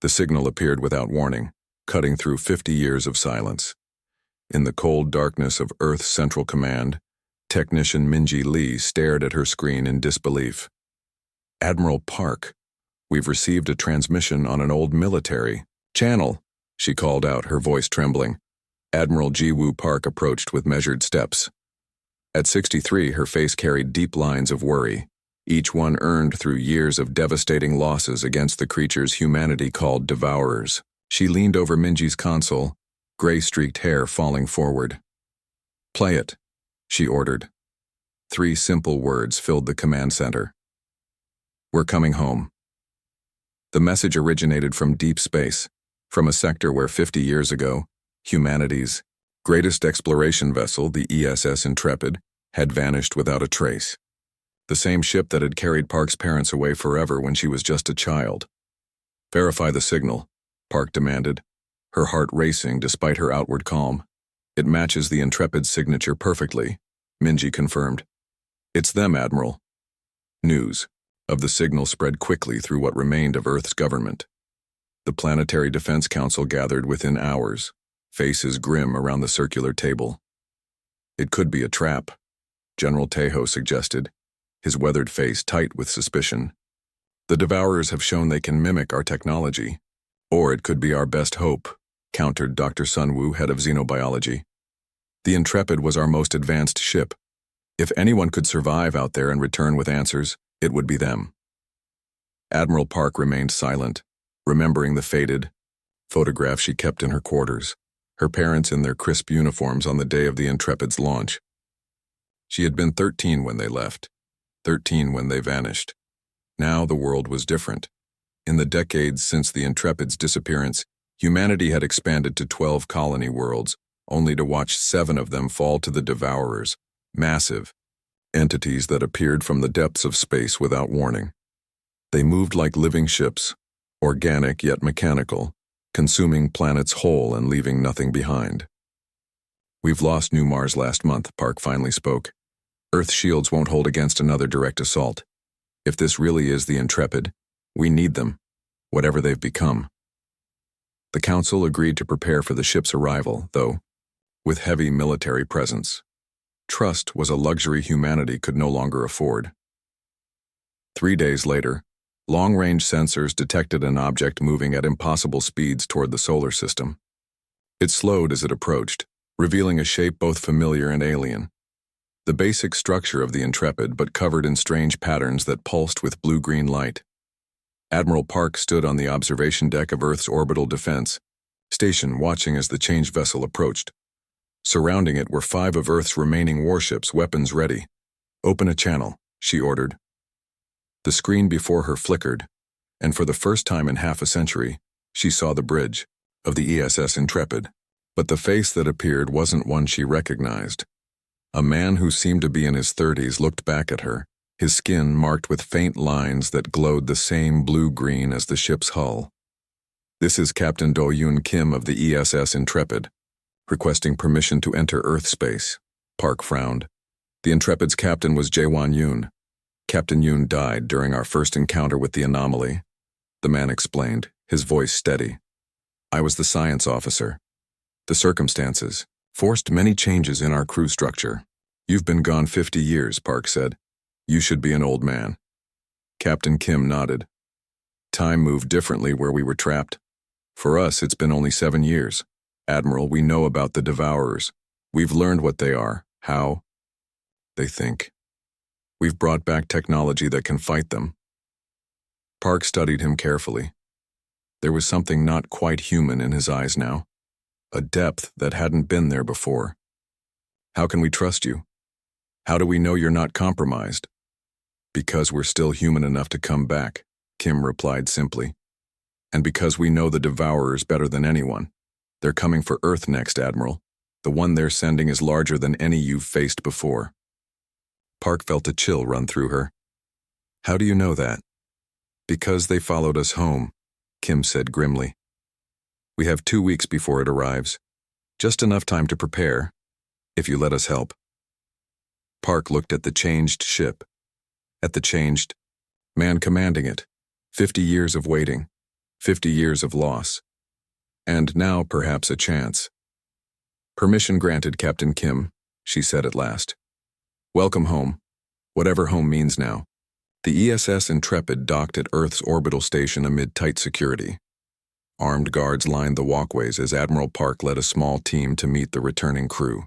The signal appeared without warning, cutting through 50 years of silence. In the cold darkness of Earth's Central Command, Technician Minji Lee stared at her screen in disbelief. "Admiral Park, we've received a transmission on an old military channel," she called out, her voice trembling. Admiral Ji-Woo Park approached with measured steps. At 63, her face carried deep lines of worry, each one earned through years of devastating losses against the creatures humanity called Devourers. She leaned over Minji's console, gray-streaked hair falling forward. "Play it," she ordered. 3 simple words filled the command center. "We're coming home." The message originated from deep space, from a sector where 50 years ago, humanity's greatest exploration vessel, the ESS Intrepid, had vanished without a trace. The same ship that had carried Park's parents away forever when she was just a child. "Verify the signal," Park demanded, her heart racing despite her outward calm. "It matches the Intrepid's signature perfectly," Minji confirmed. "It's them, Admiral." News of the signal spread quickly through what remained of Earth's government. The Planetary Defense Council gathered within hours, faces grim around the circular table. "It could be a trap," General Tejo suggested, his weathered face tight with suspicion. "The Devourers have shown they can mimic our technology. Or it could be our best hope," countered Dr. Sunwoo, head of xenobiology. "The Intrepid was our most advanced ship. If anyone could survive out there and return with answers, it would be them." Admiral Park remained silent, remembering the faded photograph she kept in her quarters, her parents in their crisp uniforms on the day of the Intrepid's launch. She had been 13 when they left, 13 when they vanished. Now the world was different. In the decades since the Intrepid's disappearance, humanity had expanded to 12 colony worlds, only to watch 7 of them fall to the Devourers, massive entities that appeared from the depths of space without warning. They moved like living ships, organic yet mechanical, consuming planets whole and leaving nothing behind. "We've lost New Mars last month," Park finally spoke. "Earth's shields won't hold against another direct assault. If this really is the Intrepid, we need them, whatever they've become." The Council agreed to prepare for the ship's arrival, though, with heavy military presence. Trust was a luxury humanity could no longer afford. 3 days later, long-range sensors detected an object moving at impossible speeds toward the solar system. It slowed as it approached, revealing a shape both familiar and alien. The basic structure of the Intrepid, but covered in strange patterns that pulsed with blue-green light. Admiral Park stood on the observation deck of Earth's orbital defense station, watching as the changed vessel approached. Surrounding it were 5 of Earth's remaining warships, weapons ready. "Open a channel," she ordered. The screen before her flickered, and for the first time in half a century, she saw the bridge of the ESS Intrepid. But the face that appeared wasn't one she recognized. A man who seemed to be in his 30s looked back at her, his skin marked with faint lines that glowed the same blue-green as the ship's hull. "This is Captain Do-Yoon Kim of the ESS Intrepid, requesting permission to enter Earth space." Park frowned. "The Intrepid's captain was Jae-Won Yoon. Captain Yoon died during our first encounter with the anomaly," the man explained, his voice steady. "I was the science officer. The circumstances forced many changes in our crew structure." "You've been gone 50 years, Park said. "You should be an old man." Captain Kim nodded. "Time moved differently where we were trapped. For us, it's been only 7 years. Admiral, we know about the Devourers. We've learned what they are, how they think. We've brought back technology that can fight them." Park studied him carefully. There was something not quite human in his eyes now, a depth that hadn't been there before. "How can we trust you? How do we know you're not compromised?" "Because we're still human enough to come back," Kim replied simply. "And because we know the Devourers better than anyone. They're coming for Earth next, Admiral. The one they're sending is larger than any you've faced before." Park felt a chill run through her. "How do you know that?" "Because they followed us home," Kim said grimly. "We have 2 weeks before it arrives. Just enough time to prepare, if you let us help." Park looked at the changed ship, at the changed man commanding it. 50 years of waiting, 50 years of loss. And now perhaps a chance. Permission granted, Captain Kim, she said at last. Welcome home, whatever home means now. The ESS Intrepid docked at Earth's orbital station amid tight security. Armed guards lined the walkways as Admiral Park led a small team to meet the returning crew.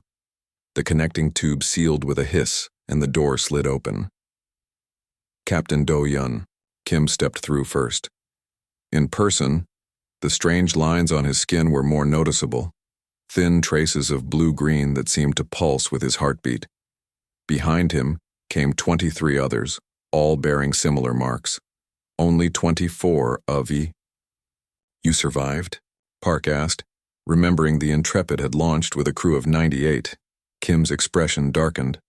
The connecting tube sealed with a hiss, and the door slid open. Captain Do-Yun, Kim stepped through first. In person, the strange lines on his skin were more noticeable, thin traces of blue-green that seemed to pulse with his heartbeat. Behind him came 23 others, all bearing similar marks. Only 24 of ye. You survived? Park asked, remembering the Intrepid had launched with a crew of 98. Kim's expression darkened.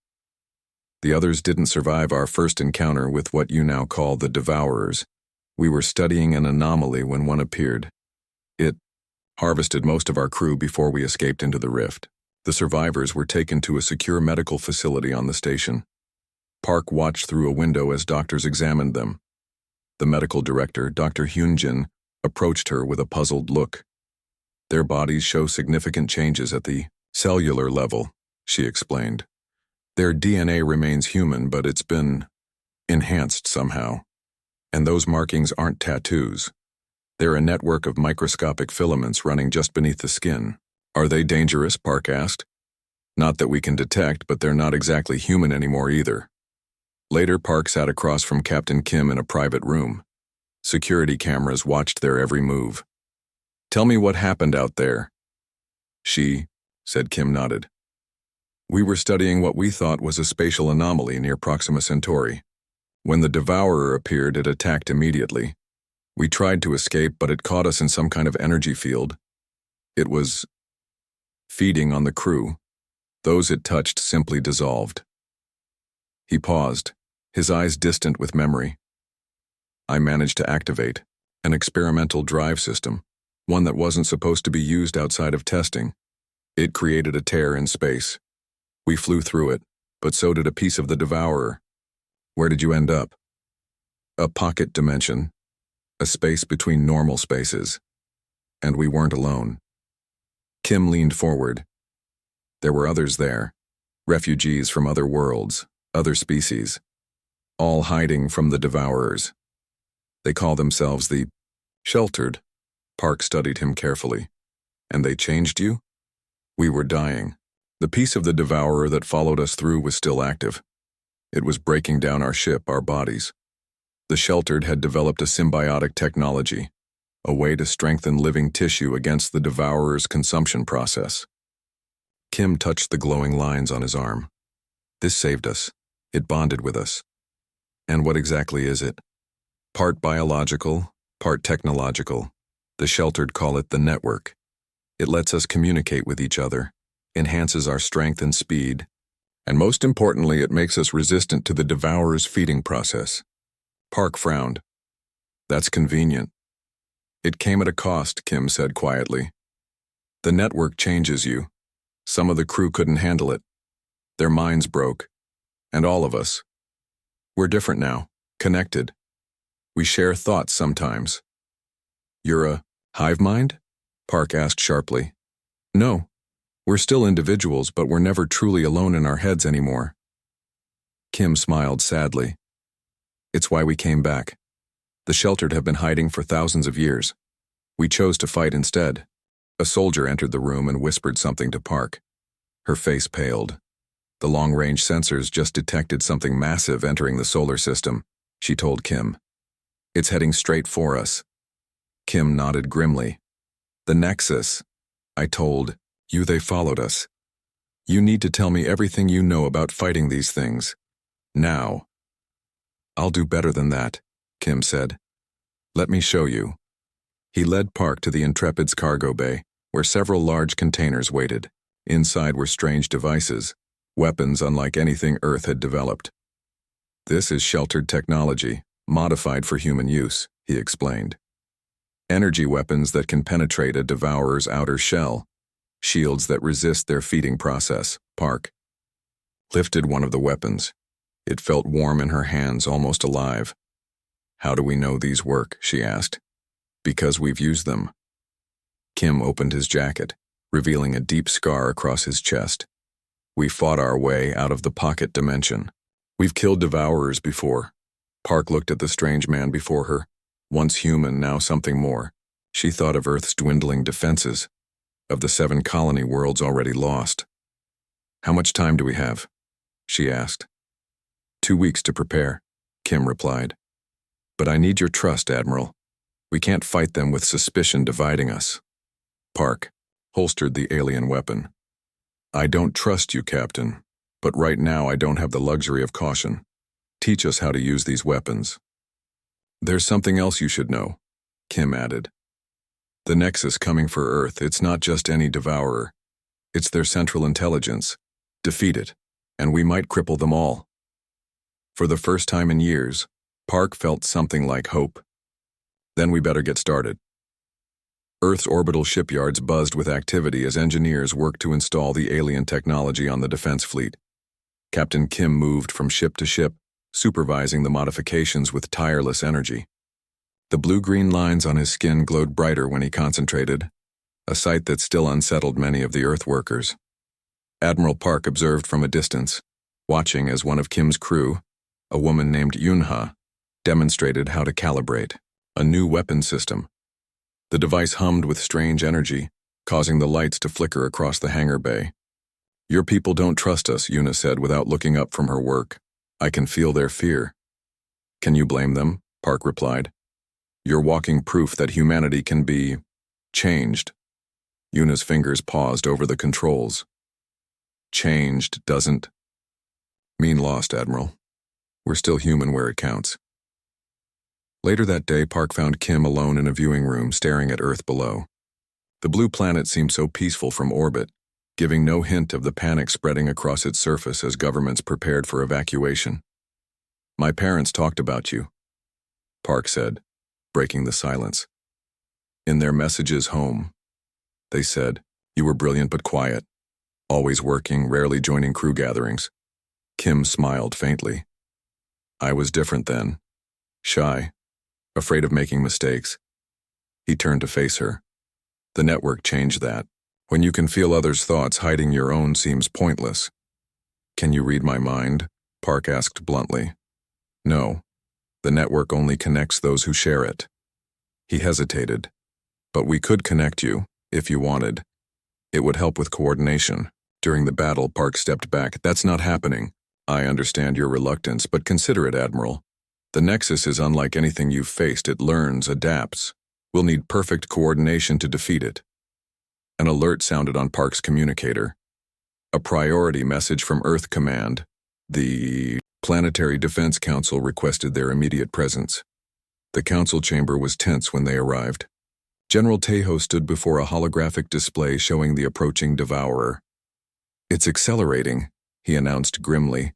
The others didn't survive our first encounter with what you now call the Devourers. We were studying an anomaly when one appeared. It harvested most of our crew before we escaped into the rift. The survivors were taken to a secure medical facility on the station. Park watched through a window as doctors examined them. The medical director, Dr. Hyunjin, approached her with a puzzled look. Their bodies show significant changes at the cellular level, she explained. Their DNA remains human, but it's been enhanced somehow. And those markings aren't tattoos. They're a network of microscopic filaments running just beneath the skin. Are they dangerous? Park asked. Not that we can detect, but they're not exactly human anymore either. Later, Park sat across from Captain Kim in a private room. Security cameras watched their every move. Tell me what happened out there. She, said Kim nodded. We were studying what we thought was a spatial anomaly near Proxima Centauri. When the Devourer appeared, it attacked immediately. We tried to escape, but it caught us in some kind of energy field. It was feeding on the crew. Those it touched simply dissolved. He paused, his eyes distant with memory. I managed to activate an experimental drive system, one that wasn't supposed to be used outside of testing. It created a tear in space. We flew through it, but so did a piece of the Devourer. Where did you end up? A pocket dimension, a space between normal spaces. And we weren't alone. Kim leaned forward. There were others there, refugees from other worlds, other species, all hiding from the Devourers. They call themselves the Sheltered. Park studied him carefully. And they changed you? We were dying. The piece of the Devourer that followed us through was still active. It was breaking down our ship, our bodies. The Sheltered had developed a symbiotic technology, a way to strengthen living tissue against the Devourer's consumption process. Kim touched the glowing lines on his arm. This saved us. It bonded with us. And what exactly is it? Part biological, part technological. The Sheltered call it the network. It lets us communicate with each other, enhances our strength and speed, and most importantly, it makes us resistant to the Devourer's feeding process. Park frowned. That's convenient. It came at a cost, Kim said quietly. The network changes you. Some of the crew couldn't handle it. Their minds broke. And all of us. We're different now, connected. We share thoughts sometimes. You're a hive mind? Park asked sharply. No. We're still individuals, but we're never truly alone in our heads anymore. Kim smiled sadly. It's why we came back. The Sheltered have been hiding for thousands of years. We chose to fight instead. A soldier entered the room and whispered something to Park. Her face paled. The long-range sensors just detected something massive entering the solar system, she told Kim. It's heading straight for us. Kim nodded grimly. The Nexus. I told you they followed us. You need to tell me everything you know about fighting these things. Now. I'll do better than that, Kim said. Let me show you. He led Park to the Intrepid's cargo bay, where several large containers waited. Inside were strange devices, weapons unlike anything Earth had developed. This is Sheltered technology, modified for human use, he explained. Energy weapons that can penetrate a Devourer's outer shell, shields that resist their feeding process. Park lifted one of the weapons. It felt warm in her hands, almost alive. How do we know these work? She asked. Because we've used them. Kim opened his jacket, revealing a deep scar across his chest. We fought our way out of the pocket dimension. We've killed Devourers before. Park looked at the strange man before her. Once human, now something more. She thought of Earth's dwindling defenses, of the 7 colony worlds already lost. How much time do we have? She asked. 2 weeks to prepare, Kim replied. But I need your trust, Admiral. We can't fight them with suspicion dividing us. Park holstered the alien weapon. I don't trust you, Captain, but right now I don't have the luxury of caution. Teach us how to use these weapons. There's something else you should know, Kim added. The Nexus coming for Earth, it's not just any devourer. It's their central intelligence. Defeat it, and we might cripple them all. For the first time in years, Park felt something like hope. Then we better get started. Earth's orbital shipyards buzzed with activity as engineers worked to install the alien technology on the defense fleet. Captain Kim moved from ship to ship, supervising the modifications with tireless energy. The blue-green lines on his skin glowed brighter when he concentrated, a sight that still unsettled many of the Earth workers. Admiral Park observed from a distance, watching as one of Kim's crew, a woman named Yunha, demonstrated how to calibrate a new weapon system. The device hummed with strange energy, causing the lights to flicker across the hangar bay. Your people don't trust us, Yuna said without looking up from her work. I can feel their fear. Can you blame them? Park replied. You're walking proof that humanity can be changed. Yuna's fingers paused over the controls. Changed doesn't mean lost, Admiral. We're still human where it counts. Later that day, Park found Kim alone in a viewing room staring at Earth below. The blue planet seemed so peaceful from orbit, giving no hint of the panic spreading across its surface as governments prepared for evacuation. My parents talked about you, Park said, breaking the silence. In their messages home, they said, you were brilliant but quiet, always working, rarely joining crew gatherings. Kim smiled faintly. I was different then, shy, afraid of making mistakes. He turned to face her. The network changed that. When you can feel others' thoughts, hiding your own seems pointless. Can you read my mind? Park asked bluntly. No. The network only connects those who share it. He hesitated. But we could connect you, if you wanted. It would help with coordination. During the battle, Park stepped back. That's not happening. I understand your reluctance, but consider it, Admiral. The Nexus is unlike anything you've faced. It learns, adapts. We'll need perfect coordination to defeat it. An alert sounded on Park's communicator. A priority message from Earth Command. The Planetary Defense Council requested their immediate presence. The council chamber was tense when they arrived. General Tejo stood before a holographic display showing the approaching Devourer. It's accelerating, he announced grimly.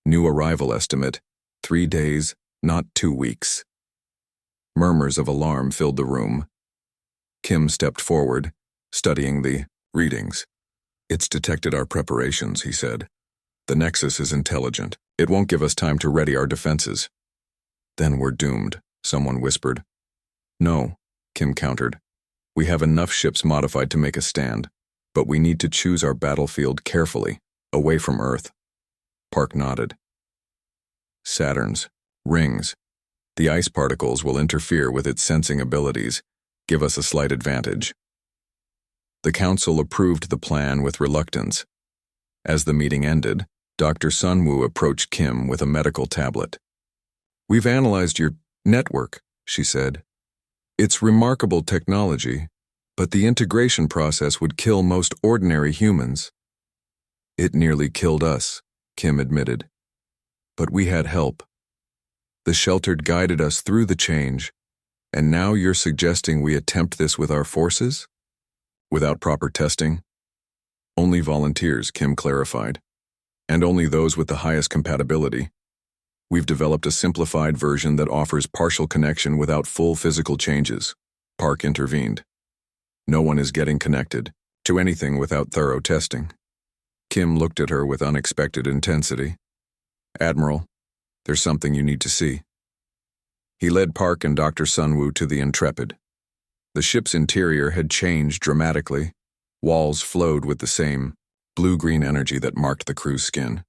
New arrival estimate, 3 days, not 2 weeks. Murmurs of alarm filled the room. Kim stepped forward, studying the readings. It's detected our preparations, he said. The Nexus is intelligent. It won't give us time to ready our defenses. Then we're doomed, someone whispered. No, Kim countered. We have enough ships modified to make a stand, but we need to choose our battlefield carefully, away from Earth. Park nodded. Saturn's rings. The ice particles will interfere with its sensing abilities, give us a slight advantage. The council approved the plan with reluctance. As the meeting ended, Dr. Sunwoo approached Kim with a medical tablet. We've analyzed your network, she said. It's remarkable technology, but the integration process would kill most ordinary humans. It nearly killed us, Kim admitted. But we had help. The sheltered guided us through the change, and now you're suggesting we attempt this with our forces? Without proper testing? Only volunteers, Kim clarified, and only those with the highest compatibility. We've developed a simplified version that offers partial connection without full physical changes. Park intervened. No one is getting connected to anything without thorough testing. Kim looked at her with unexpected intensity. Admiral, there's something you need to see. He led Park and Dr. Sunwoo to the Intrepid. The ship's interior had changed dramatically. Walls flowed with the same blue-green energy that marked the crew's skin.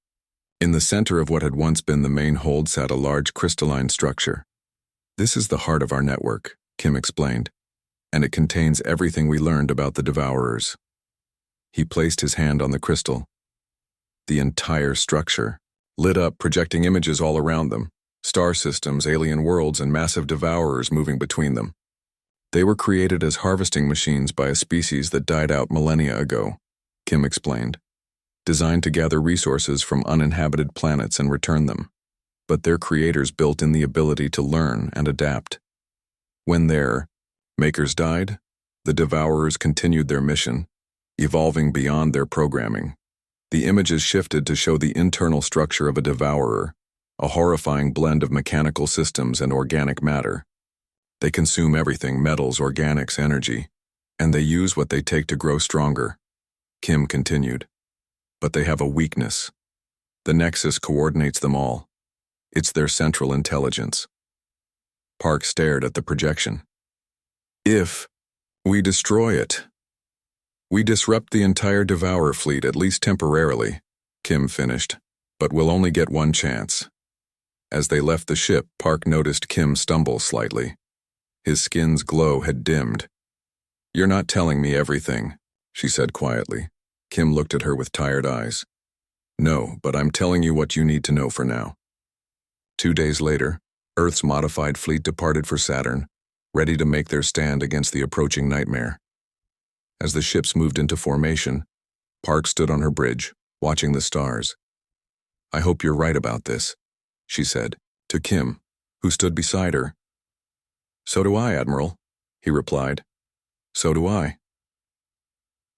In the center of what had once been the main hold sat a large crystalline structure. "This is the heart of our network," Kim explained, "and it contains everything we learned about the Devourers." He placed his hand on the crystal. The entire structure lit up, projecting images all around them, star systems, alien worlds, and massive Devourers moving between them. They were created as harvesting machines by a species that died out millennia ago, Kim explained, designed to gather resources from uninhabited planets and return them. But their creators built in the ability to learn and adapt. When their makers died, the Devourers continued their mission, evolving beyond their programming. The images shifted to show the internal structure of a Devourer, a horrifying blend of mechanical systems and organic matter. They consume everything: metals, organics, energy, and they use what they take to grow stronger, Kim continued. But they have a weakness. The Nexus coordinates them all. It's their central intelligence. Park stared at the projection. "If we destroy it, we disrupt the entire Devourer fleet, at least temporarily," Kim finished, "but we'll only get one chance." As they left the ship, Park noticed Kim stumble slightly. His skin's glow had dimmed. "You're not telling me everything," she said quietly. Kim looked at her with tired eyes. "No, but I'm telling you what you need to know for now." 2 days later, Earth's modified fleet departed for Saturn, ready to make their stand against the approaching nightmare. As the ships moved into formation, Park stood on her bridge, watching the stars. "I hope you're right about this," she said, to Kim, who stood beside her. "So do I, Admiral," he replied. "So do I."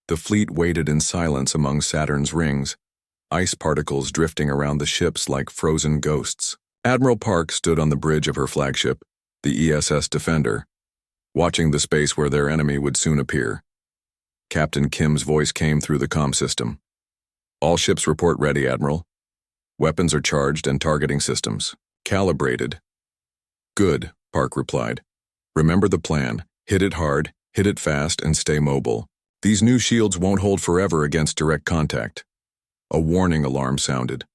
The fleet waited in silence among Saturn's rings, ice particles drifting around the ships like frozen ghosts. Admiral Park stood on the bridge of her flagship, the ESS Defender, watching the space where their enemy would soon appear. Captain Kim's voice came through the comm system. "All ships report ready, Admiral. Weapons are charged and targeting systems calibrated." "Good," Park replied. "Remember the plan. Hit it hard, hit it fast, and stay mobile. These new shields won't hold forever against direct contact." A warning alarm sounded.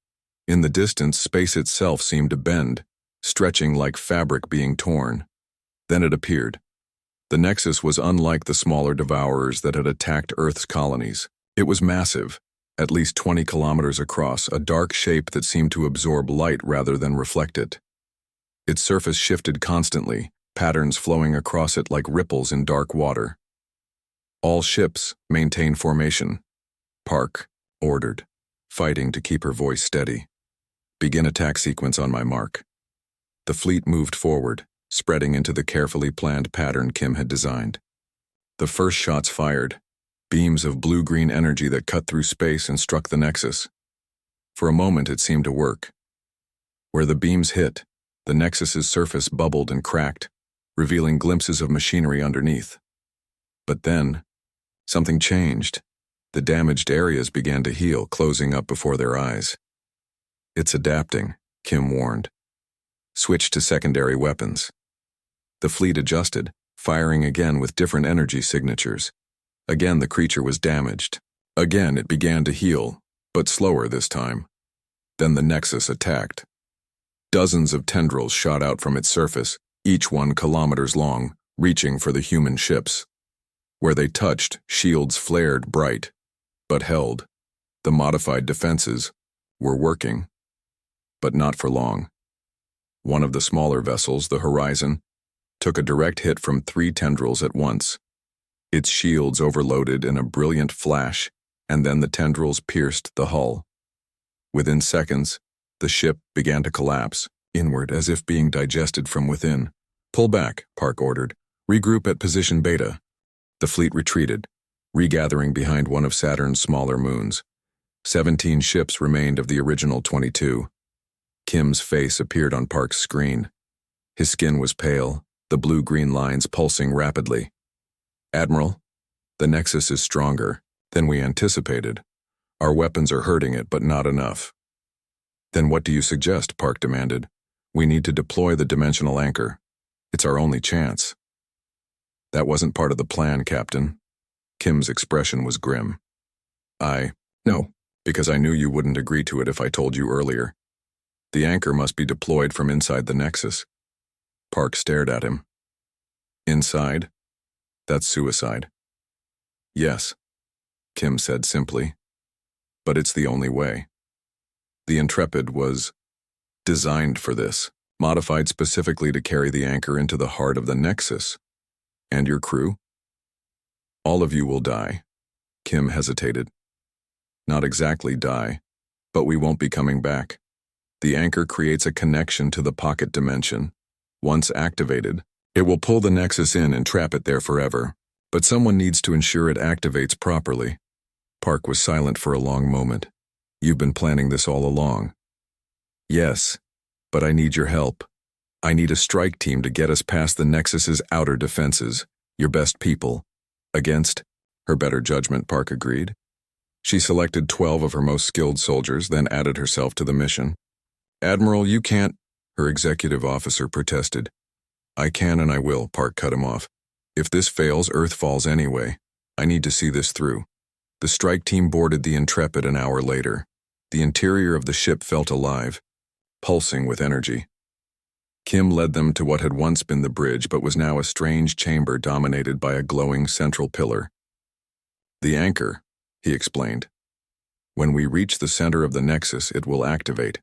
In the distance, space itself seemed to bend, stretching like fabric being torn. Then it appeared. The Nexus was unlike the smaller Devourers that had attacked Earth's colonies. It was massive, at least 20 kilometers across, a dark shape that seemed to absorb light rather than reflect it. Its surface shifted constantly, patterns flowing across it like ripples in dark water. "All ships, maintain formation," Park ordered, fighting to keep her voice steady. "Begin attack sequence on my mark." The fleet moved forward, spreading into the carefully planned pattern Kim had designed. The first shots fired, beams of blue-green energy that cut through space and struck the Nexus. For a moment it seemed to work. Where the beams hit, the Nexus's surface bubbled and cracked, revealing glimpses of machinery underneath. But then, something changed. The damaged areas began to heal, closing up before their eyes. "It's adapting," Kim warned. "Switch to secondary weapons." The fleet adjusted, firing again with different energy signatures. Again the creature was damaged. Again it began to heal, but slower this time. Then the Nexus attacked. Dozens of tendrils shot out from its surface, each one kilometers long, reaching for the human ships. Where they touched, shields flared bright, but held. The modified defenses were working, but not for long. One of the smaller vessels, the Horizon, took a direct hit from 3 tendrils at once. Its shields overloaded in a brilliant flash, and then the tendrils pierced the hull. Within seconds, the ship began to collapse, inward as if being digested from within. "Pull back," Park ordered. "Regroup at position Beta." The fleet retreated, regathering behind one of Saturn's smaller moons. 17 ships remained of the original 22. Kim's face appeared on Park's screen. His skin was pale, the blue-green lines pulsing rapidly. "Admiral, the Nexus is stronger than we anticipated. Our weapons are hurting it, but not enough." "Then what do you suggest?" Park demanded. "We need to deploy the dimensional anchor. It's our only chance." That wasn't part of the plan, Captain. Kim's expression was grim. No, because I knew you wouldn't agree to it if I told you earlier. The anchor must be deployed from inside the Nexus. Park stared at him. Inside? That's suicide. Yes, Kim said simply. But it's the only way. The Intrepid was designed for this, modified specifically to carry the anchor into the heart of the Nexus. And your crew? All of you will die. Kim hesitated. Not exactly die, but we won't be coming back. The anchor creates a connection to the pocket dimension. Once activated, it will pull the Nexus in and trap it there forever. But someone needs to ensure it activates properly. Park was silent for a long moment. You've been planning this all along. Yes, but I need your help. I need a strike team to get us past the Nexus's outer defenses, your best people. Against her better judgment, Park agreed. She selected 12 of her most skilled soldiers, then added herself to the mission. Admiral, you can't, her executive officer protested. I can and I will, Park cut him off. If this fails, Earth falls anyway. I need to see this through. The strike team boarded the Intrepid an hour later. The interior of the ship felt alive, pulsing with energy. Kim led them to what had once been the bridge but was now a strange chamber dominated by a glowing central pillar. The anchor, he explained. When we reach the center of the Nexus, it will activate.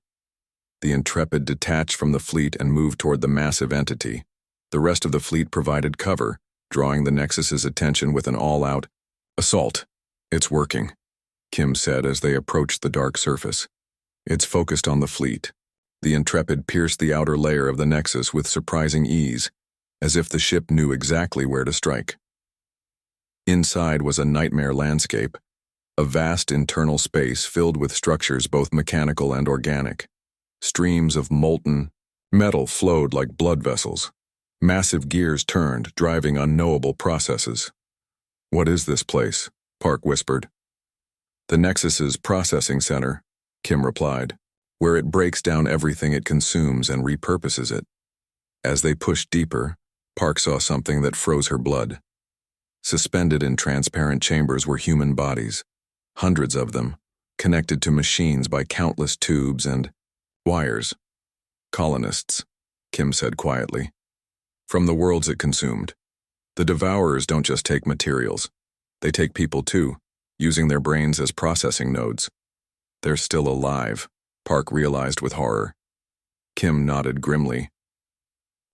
The Intrepid detached from the fleet and moved toward the massive entity. The rest of the fleet provided cover, drawing the Nexus's attention with an all-out assault. It's working, Kim said as they approached the dark surface. It's focused on the fleet. The Intrepid pierced the outer layer of the Nexus with surprising ease, as if the ship knew exactly where to strike. Inside was a nightmare landscape, a vast internal space filled with structures both mechanical and organic. Streams of molten metal flowed like blood vessels. Massive gears turned, driving unknowable processes. What is this place? Park whispered. The Nexus's processing center, Kim replied, where it breaks down everything it consumes and repurposes it. As they pushed deeper, Park saw something that froze her blood. Suspended in transparent chambers were human bodies, hundreds of them, connected to machines by countless tubes and wires. Colonists, Kim said quietly. From the worlds it consumed. The Devourers don't just take materials. They take people too, using their brains as processing nodes. They're still alive, Park realized with horror. Kim nodded grimly.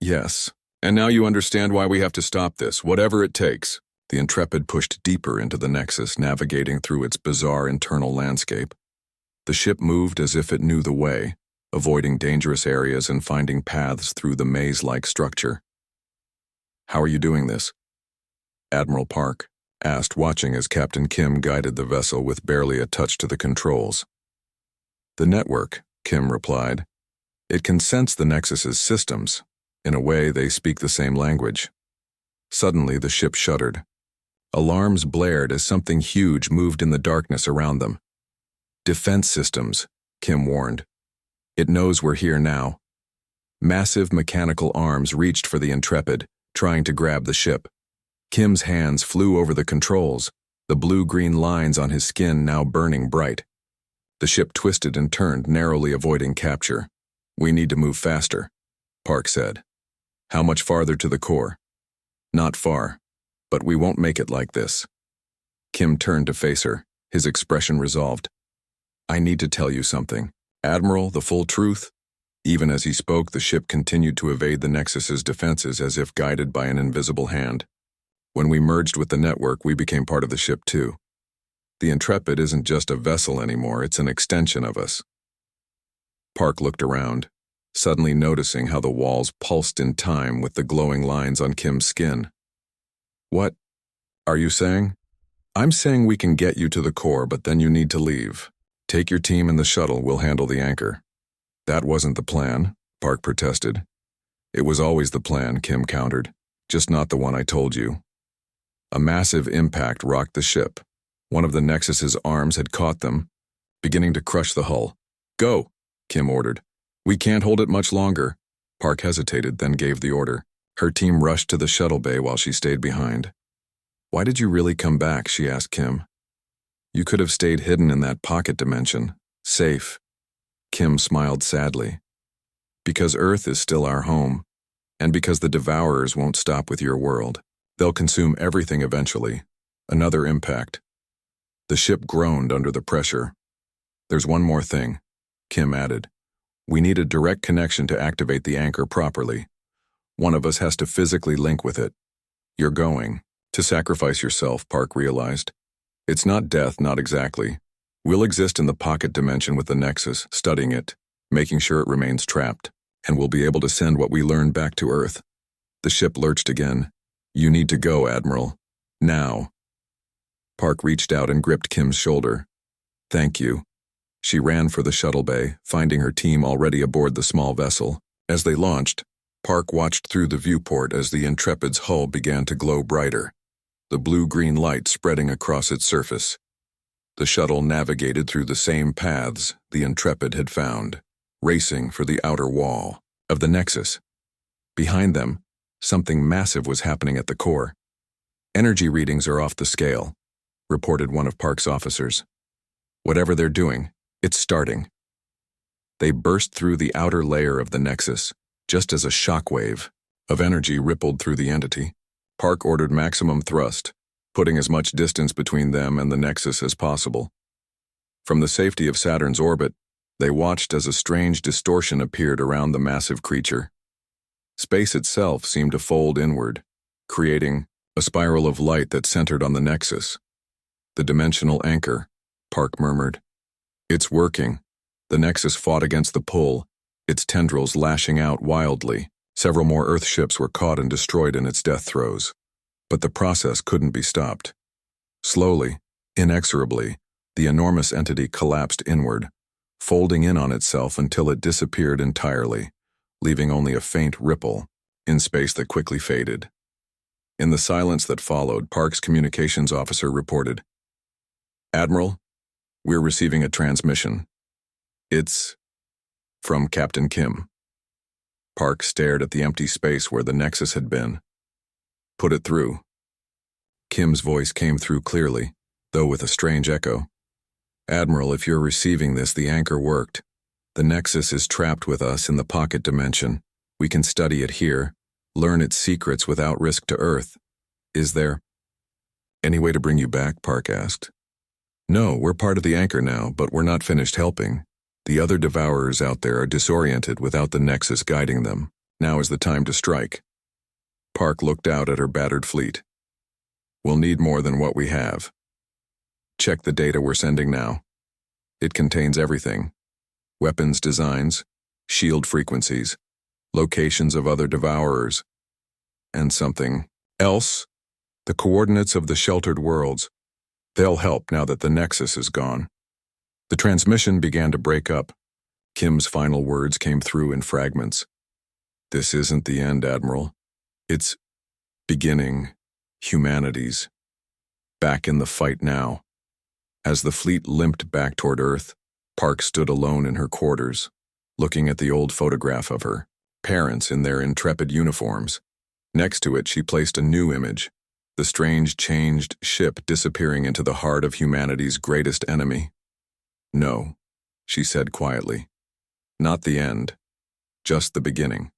Yes, and now you understand why we have to stop this, whatever it takes. The Intrepid pushed deeper into the Nexus, navigating through its bizarre internal landscape. The ship moved as if it knew the way, avoiding dangerous areas and finding paths through the maze-like structure. How are you doing this? Admiral Park asked, watching as Captain Kim guided the vessel with barely a touch to the controls. The network, Kim replied. It can sense the Nexus's systems. In a way, they speak the same language. Suddenly, the ship shuddered. Alarms blared as something huge moved in the darkness around them. Defense systems, Kim warned. It knows we're here now. Massive mechanical arms reached for the Intrepid, trying to grab the ship. Kim's hands flew over the controls, the blue-green lines on his skin now burning bright. The ship twisted and turned, narrowly avoiding capture. We need to move faster, Park said. How much farther to the core? Not far, but we won't make it like this. Kim turned to face her, his expression resolved. I need to tell you something. Admiral, the full truth? Even as he spoke, the ship continued to evade the Nexus's defenses as if guided by an invisible hand. When we merged with the network, we became part of the ship too. The Intrepid isn't just a vessel anymore, it's an extension of us. Park looked around, suddenly noticing how the walls pulsed in time with the glowing lines on Kim's skin. What are you saying? I'm saying we can get you to the core, but then you need to leave. Take your team and the shuttle, we'll handle the anchor. That wasn't the plan, Park protested. It was always the plan, Kim countered, just not the one I told you. A massive impact rocked the ship. One of the Nexus's arms had caught them, beginning to crush the hull. Go, Kim ordered. We can't hold it much longer. Park hesitated, then gave the order. Her team rushed to the shuttle bay while she stayed behind. "Why did you really come back?" she asked Kim. "You could have stayed hidden in that pocket dimension, safe." Kim smiled sadly. "Because Earth is still our home, and because the Devourers won't stop with your world. They'll consume everything eventually." Another impact. The ship groaned under the pressure. "There's one more thing," Kim added. "We need a direct connection to activate the anchor properly. One of us has to physically link with it." "You're going to sacrifice yourself," Park realized. "It's not death, not exactly. We'll exist in the pocket dimension with the Nexus, studying it, making sure it remains trapped, and we'll be able to send what we learn back to Earth." The ship lurched again. "You need to go, Admiral. Now." Park reached out and gripped Kim's shoulder. "Thank you." She ran for the shuttle bay, finding her team already aboard the small vessel. As they launched, Park watched through the viewport as the Intrepid's hull began to glow brighter, the blue-green light spreading across its surface. The shuttle navigated through the same paths the Intrepid had found, racing for the outer wall of the Nexus. Behind them, something massive was happening at the core. "Energy readings are off the scale," reported one of Park's officers. "Whatever they're doing, it's starting." They burst through the outer layer of the Nexus, just as a shockwave of energy rippled through the entity. Park ordered maximum thrust, putting as much distance between them and the Nexus as possible. From the safety of Saturn's orbit, they watched as a strange distortion appeared around the massive creature. Space itself seemed to fold inward, creating a spiral of light that centered on the Nexus. "The dimensional anchor," Park murmured. "It's working." The Nexus fought against the pull, its tendrils lashing out wildly. Several more Earth ships were caught and destroyed in its death throes. But the process couldn't be stopped. Slowly, inexorably, the enormous entity collapsed inward, folding in on itself until it disappeared entirely, leaving only a faint ripple in space that quickly faded. In the silence that followed, Park's communications officer reported, "Admiral, we're receiving a transmission. It's from Captain Kim." Park stared at the empty space where the Nexus had been. "Put it through." Kim's voice came through clearly, though with a strange echo. "Admiral, if you're receiving this, the anchor worked. The Nexus is trapped with us in the pocket dimension. We can study it here, learn its secrets without risk to Earth. Is there any way to bring you back?" Park asked. "No, we're part of the anchor now, but we're not finished helping. The other Devourers out there are disoriented without the Nexus guiding them. Now is the time to strike." Park looked out at her battered fleet. "We'll need more than what we have. Check the data we're sending now. It contains everything. Weapons designs, shield frequencies, locations of other Devourers, and something else. The coordinates of the sheltered worlds. They'll help now that the Nexus is gone." The transmission began to break up. Kim's final words came through in fragments. "This isn't the end, Admiral. It's beginning humanity's. Back in the fight now." As the fleet limped back toward Earth, Park stood alone in her quarters, looking at the old photograph of her parents in their Intrepid uniforms. Next to it, she placed a new image, the strange changed ship disappearing into the heart of humanity's greatest enemy. "No," she said quietly. "Not the end. Just the beginning."